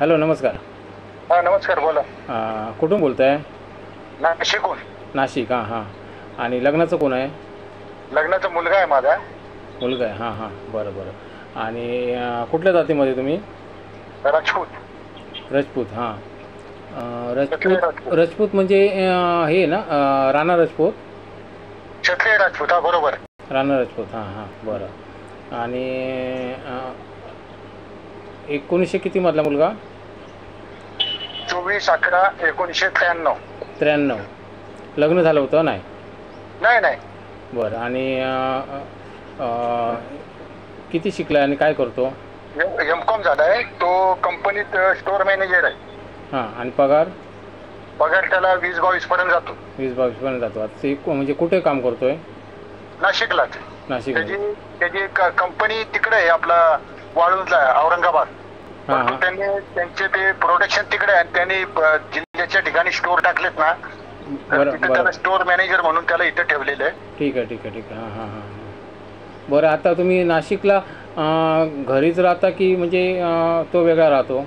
Hello, नमस्कार. हा नमस्कार, बोला. कुठून बोलताय? नाशिकहून. नाशिक. हां हां. आणि लग्नाचं कोण आहे? लग्नाचा मुलगा आहे माझा. मुलगा आहे. हां हां, बरं बरं. आणि कुठल्या जातीमध्ये तुम्ही? राजपूत. राजपूत. हां. क्षत्रिय राजपूत. राजपूत. राजपूत म्हणजे हे ना, राणा राजपूत. क्षत्रिय राजपूत, हा बरोबर. राणा राजपूत. हां हां, बरं. आणि 1900 कितीमधला मुलगा? 24/11/1993. 93. लग्न झालं होतं? नाही. नाही नाही. बरं. आणि किती शिकला आणि काय करतो? एम.कॉम झालाय तो. कंपनीत स्टोअर मॅनेजर आहे. हां. आणि पगार? पगार त्याला 20-22 पर्यंत जातो. 20-22 पर्यंत जातो. आता ते म्हणजे कुठे काम करतोय? नाशिकलाच. नाशिकमध्ये. त्याची कंपनी तिकडे आहे, आपला वाळूंजला, औरंगाबाद. हां पण हां. त्यांनी त्यांचे ते प्रोडक्शन तिकडे आहे आणि त्यांनी जिल्ह्याच्या ठिकाणी स्टोअर टाकलेत ना, तर बरं तिथे बरं. त्याला स्टोअर मॅनेजर म्हणून त्याला इथे ठेवलेलं आहे. ठीक आहे ठीक आहे ठीक आहे. हां हां हां हां. बरं, आता तुम्ही नाशिकला घरीच राहता की म्हणजे तो वेगळा राहतो?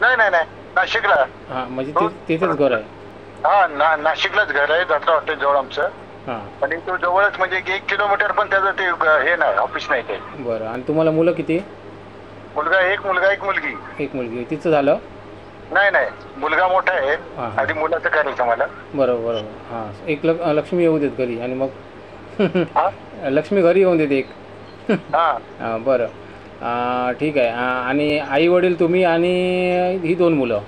नाही नाही नाही, नाशिकला. हां, म्हणजे तिथेच घर आहे? हा, नाशिकलाच घर आहे, जत्रा हॉटेल जवळ आमचं. हां. आणि तो जवळच, म्हणजे 1 किलोमीटर पण त्याचं ते हे नाही, ऑफिस नाही ते. बरं. आणि तुम्हाला मुलं किती? मुलगा एक मुलगी. एक मुलगी. तिचं झालं? नाही नाही, मुलगा मोठा आहे. हां हां. आधी मुलाचं करायचं मला. बरोबर बरोबर. हां, एक लक्ष्मी येऊ देत घरी आणि मग हा लक्ष्मी घरी येऊन देते एक. हा हां, बरं. ठीक आहे. आणि आई वडील, तुम्ही आणि ही 2 मुलं?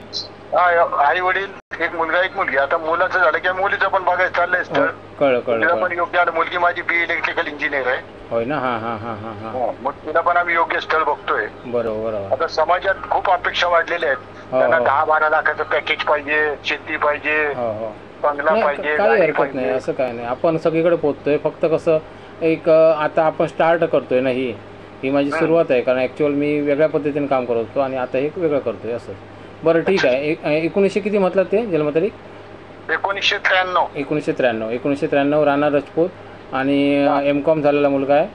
हा, आई वडील, एक मुलगा एक मुलगी. आता मुलाचं झालं की मुलीचं पण बघायचं चाललंय स्थळ. कळलं कळलं तिला पण कळलं. योग्य आलं. मुलगी माझी इलेक्ट्रिकल इंजिनियर आहे. होय ना. हां हां हां हां हां. मग तिला पण आम्ही योग्य स्थळ बघतोय. बरोबर बरोबर. आता समाजात खूप अपेक्षा वाढलेल्या आहेत. हो, त्यांना हो. 10-12 लाखाचं पॅकेज पाहिजे, शेती पाहिजे, हो हो. बंगला नाही, पाहिजे, काही गाडी हरकत नाही, पाहिजे. असं काय नाही. आपण सगळीकडे पोचतोय. फक्त कसं एक आता आपण स्टार्ट करतोय ना, ही माझी सुरुवात आहे. कारण ॲक्च्युअल मी वेगळ्या पद्धतीने काम करत होतो आणि आता हे वेगळं करतोय असं. बरं, ठीक आहे. 1900 किती म्हटलं ते जन्मतारीख? 1993. 1993. 1993, राणा राजपूत. आणि M.Com झालेला मुलगा आहे.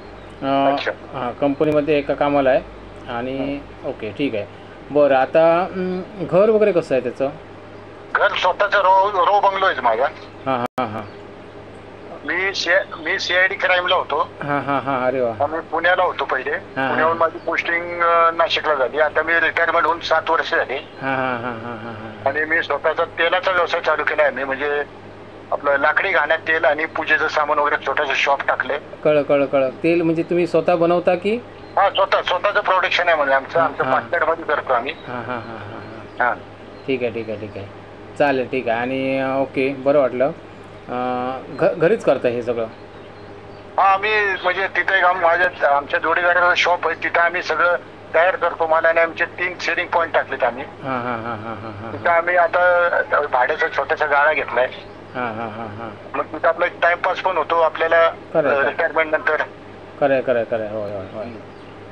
अच्छा. हां, कंपनीमध्ये एका कामाला आहे. आणि ओके, ठीक आहे. बरं, आता घर वगैरे कसं आहे त्याचं? घर स्वतःचा रो बंगलो आहे माझा. हां हां हां. मी CID क्राईमला होतो. हां हां हां. अरे वा. आम्ही पुण्याला होतो पहिले. हां. पुण्याहून माझी पोस्टिंग नाशिकला झाली. आता मी रिटायरमेंट होऊन 7 वर्ष झाली. हां हां हां हां हां हां. आणि मी स्वतःचा तेलाचा व्यवसाय चालू केला आहे. मी म्हणजे आपलं लाकडी घाण्यात तेल आणि पूजेचं सामान वगैरे छोटंसं शॉप टाकले. कळलं. तेल म्हणजे तुम्ही स्वतः बनवता की? हा, स्वतःचं प्रोडक्शन आहे म्हणजे आमचं पार्टनरमध्ये करतो आम्ही. हां हां हां हां हां. हा. ठीक आहे. चालेल, ठीक आहे. आणि ओके, बरं वाटलं. घरीच करता हे सगळं? हा, आम्ही म्हणजे तिथे आमच्या जोडीदाराचं शॉप आहे. तिथं आम्ही सगळं तयार करतो मला. आणि आमचे 3 सेलिंग पॉईंट टाकलेत आम्ही. हां हां हां हां हां हां. तिथं आम्ही आता भाड्याचा छोटासा गाळा घेतलाय. हां हां हां हां. मग तिथं आपला टाइमपास पण होतो आपल्याला रिटायरमेंट नंतर. खरं. होय.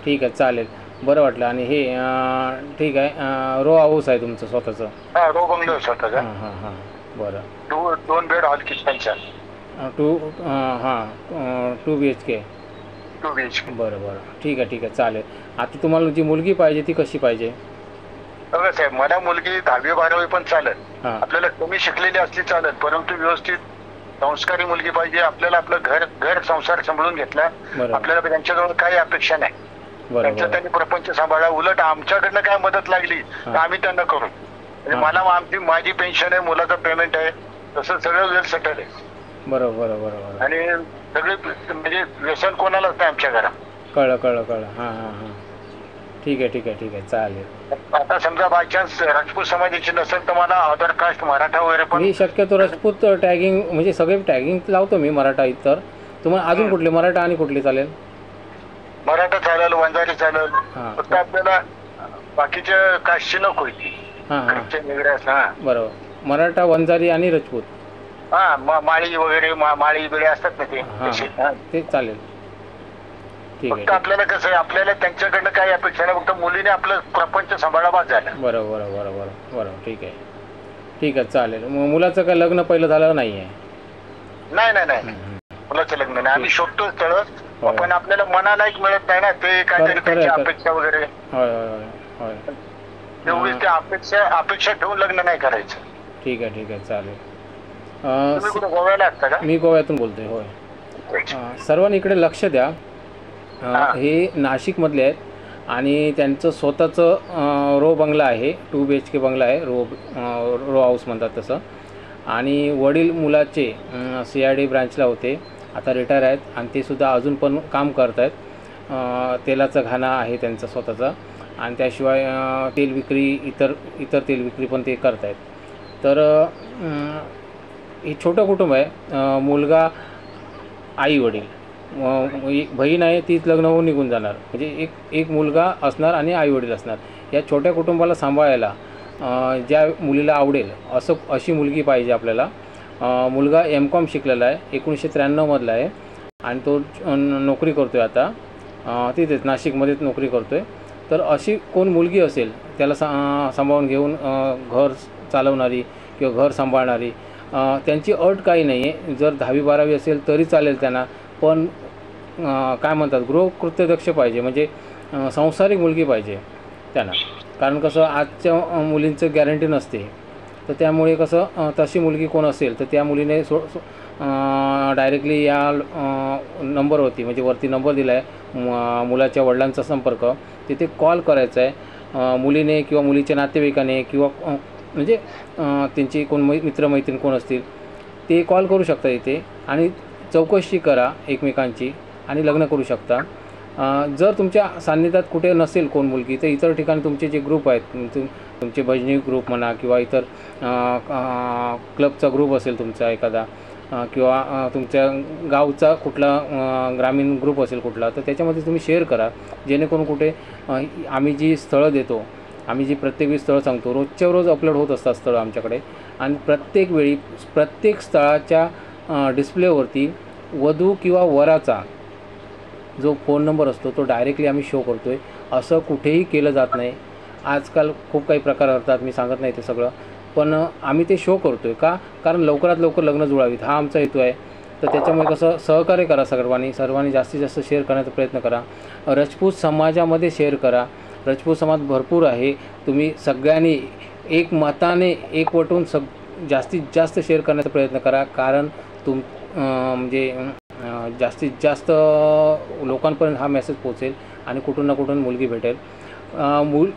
ठीक आहे, चालेल. बरं वाटलं. आणि हे ठीक आहे, रो हाऊस आहे तुमचं स्वतःचं? हा, रो बंगलो आहे स्वतःचा. हां. बरं. 2 बेड हॉल किचनचा. 2 BHK. 2 BHK. बरं. ठीक आहे, चालेल. आता तुम्हाला जी मुलगी पाहिजे ती कशी पाहिजे? बघा साहेब, मला मुलगी 10वी-12वी पण चालेल. हां. आपल्याला कमी शिकलेली असली चालेल, परंतु व्यवस्थित संस्कारी मुलगी पाहिजे. आपल्याला आपलं घर संसार सांभाळून घेतला. बरोबर. आपल्याला त्यांच्याजवळ काही अपेक्षा नाही. त्यांचा त्यांनी प्रपंच सांभाळा. उलट आमच्याकडनं काय मदत लागली तर आम्ही त्यांना करू. म्हणजे मला माझी पेन्शन आहे, मुलाचं पेमेंट आहे, तसं सगळं वेल सेटल आहे. बरोबर. आणि सगळे म्हणजे व्यसन कोणालाच नाही आमच्या घरात. कळलं. हां. ठीक आहे, चालेल. आता समजा बाय चान्स राजपूत समाजाची नसेल तर मला अदर कास्ट मराठा वगैरे पण. मी शक्यतो राजपूत टॅगिंग म्हणजे सगळे टॅगिंग लावतो मी, मराठा इतर. तुम्हाला अजून कुठले मराठा आणि कुठले चालेल? मराठा चालेल, वंजारी चालेल. फक्त आपल्याला बाकीच्या कास्टची नको होती. हां. बरोबर. मराठा, वंजारी आणि राजपूत. हा, माळी वगैरे, माळी बिळे असतात ना ते. ते चालेल. ठीक आहे. फक्त आपल्याला कसं आहे, आपल्याला त्यांच्याकडनं काही अपेक्षा नाही. फक्त मुलीने आपलं प्रपंच सांभाळा बाद झालं. बरोबर. ठीक आहे, चालेल. मग मुलाचं काय लग्न पहिलं झालं नाही आहे? नाही. मुलाचं लग्न नाही. आम्ही शोधतो स्थळ, पण आपल्याला मनाला एक मिळत नाही ना. ते काहीतरी त्यांची अपेक्षा वगैरे. होय. तेवढी ते अपेक्षा ठेवून लग्न नाही करायचं. ठीक आहे चालेल. तुम्ही कुठे गोव्याला असता का? मी गोव्यातून बोलतोय. होय. सर्वांनी इकडे लक्ष द्या. हे नाशिकमधले आहेत आणि त्यांचं स्वतःचं रो बंगला आहे, 2 BHK बंगला आहे, रो हाऊस म्हणतात तसं. आणि वडील मुलाचे CID ब्रँचला होते, आता रिटायर आहेत आणि ते सुद्धा अजून पण काम करत आहेत. तेलाचा घाणा आहे त्यांचा स्वतःचा आणि त्याशिवाय तेल विक्री, इतर तेल विक्री पण ते करत आहेत. तर हे छोटं कुटुंब आहे. मुलगा, आई वडील, बहीण आहे, तीच लग्न होऊन निघून जाणार. म्हणजे एक मुलगा असणार आणि आई वडील असणार. या छोट्या कुटुंबाला सांभाळायला ज्या मुलीला आवडेल अशी मुलगी पाहिजे आपल्याला. मुलगा M.Com शिकलेला आहे, 1993मधला आहे आणि तो नोकरी करतो आहे आता तिथेच नाशिकमध्येच नोकरी करतो आहे. तर अशी कोण मुलगी असेल त्याला सांभाळून घेऊन घर चालवणारी किंवा घर सांभाळणारी, त्यांची अट काही नाही आहे. जर 10वी-12वी असेल तरी चालेल त्यांना, पण काय म्हणतात गृहकृत्यदक्ष पाहिजे, म्हणजे संसारिक मुलगी पाहिजे त्यांना. कारण कसं आजच्या मुलींचं गॅरंटी नसते. तर त्यामुळे कसं तशी मुलगी कोण असेल तर त्या मुलीने डायरेक्टली या नंबरवरती, म्हणजे वरती नंबर दिला आहे मुलाच्या वडिलांचा संपर्क, तिथे कॉल करायचा आहे. मुलीने किंवा मुलीच्या नातेवाईकाने किंवा म्हणजे त्यांची कोण मित्रमैत्रीण कोण असतील ते कॉल करू शकता इथे आणि चौकशी करा एकमेकांची आणि लग्न करू शकता. जर तुमच्या सान्निध्यात कुठे नसेल कोण मुलगी तर इतर ठिकाणी तुमचे जे ग्रुप आहेत, तुमचे भजनी ग्रुप म्हणा किंवा इतर क्लबचा ग्रुप असेल तुमचा एखादा, किंवा तुमच्या गावचा कुठला ग्रामीण ग्रुप असेल कुठला, तर त्याच्यामध्ये तुम्ही शेअर करा. जेणेकरून कुठे आम्ही जी स्थळं देतो, आम्ही जी प्रत्येक वेळी स्थळं सांगतो, रोजच्या रोज अपलोड होत असतात स्थळं आमच्याकडे. आणि प्रत्येक वेळी प्रत्येक स्थळाच्या डिस्प्लेवरती वधू किंवा वराचा जो फोन नंबर असतो तो डायरेक्टली आम्ही शो करतो आहे. असं कुठेही केलं जात नाही. आजकाल खूप काही प्रकार करतात, मी सांगत नाही ते सगळं, पण आम्ही ते शो करतो आहे का, कारण लवकरात लवकर लग्न जुळावीत हा आमचा हेतू आहे. तर त्याच्यामुळे कसं सहकार्य करा सर्वांनी जास्तीत जास्त शेअर करण्याचा प्रयत्न करा. राजपूत समाजामध्ये शेअर करा. राजपूत समाज भरपूर आहे. तुम्ही सगळ्यांनी एक मताने एकवटून जास्तीत जास्त शेअर करण्याचा प्रयत्न करा, कारण म्हणजे जास्तीत जास्त लोकांपर्यंत हा मेसेज पोहोचेल आणि कुठून ना कुठून मुलगी भेटेल.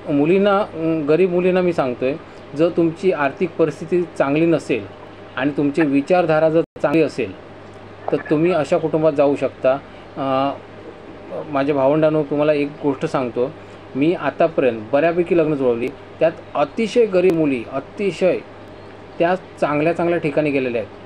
मुलींना, गरीब मुलींना मी सांगतो आहे, जर तुमची आर्थिक परिस्थिती चांगली नसेल आणि तुमची विचारधारा जर चांगली असेल तर तुम्ही अशा कुटुंबात जाऊ शकता. माझ्या भावंडांनो तुम्हाला एक गोष्ट सांगतो, मी आतापर्यंत बऱ्यापैकी लग्न जुळवली, त्यात अतिशय गरीब मुली, अतिशय त्या चांगल्या ठिकाणी गेलेल्या आहेत.